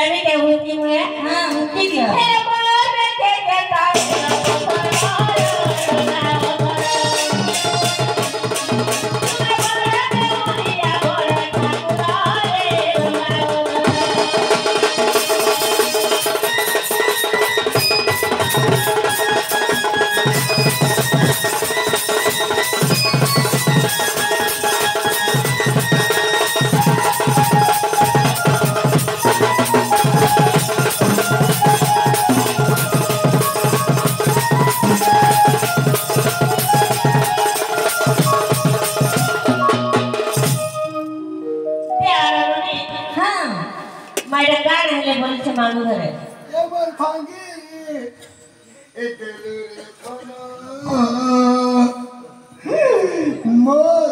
रवि के मुक्ति हुए हां मुक्ति दिया फिर बोलो बेटे के ताई बोलছে মালু ধরে এবার ভাঙ্গি এতেলে খানা মোর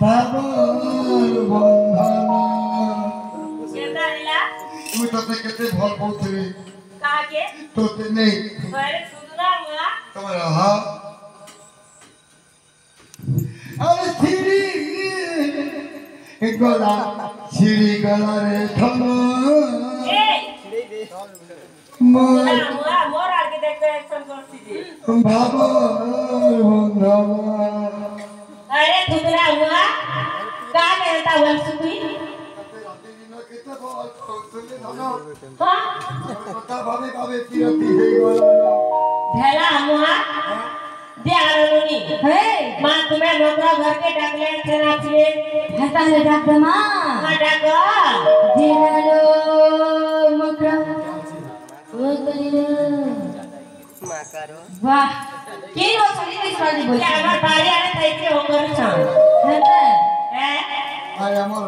ভাবর বন্ধনা সেদাইলা তুই তোতে কেতে ভাল পাউছিলি কাকে তোতে নেই বাইরে সুদরা মোয়া তোমার হা আরে ছিড়ি গলা ছিড়ি গলা রে থামা মোরা মোর আগে দেখতে অ্যাকশন করছি দি ভাবো বন্ধনা আরে সুদরা মোয়া का कहता वंश तुई রাতে দিন কেতে ভাল পাউছিলি ধন हां কথা ভাবে ভাবে তিরতি দেই গলা ढेला मोहा दे आरनी हे मां तुम्हें नौकरा घर के डाकले थे नाचले हता ले डाक दमा हां डाक दिनालो मकरा ओ करिलो मा करो वाह के हो चली वाली बोल ये আমার বাড়ি আরে তাইতে ও করছ हता হ্যাঁ আয় আমার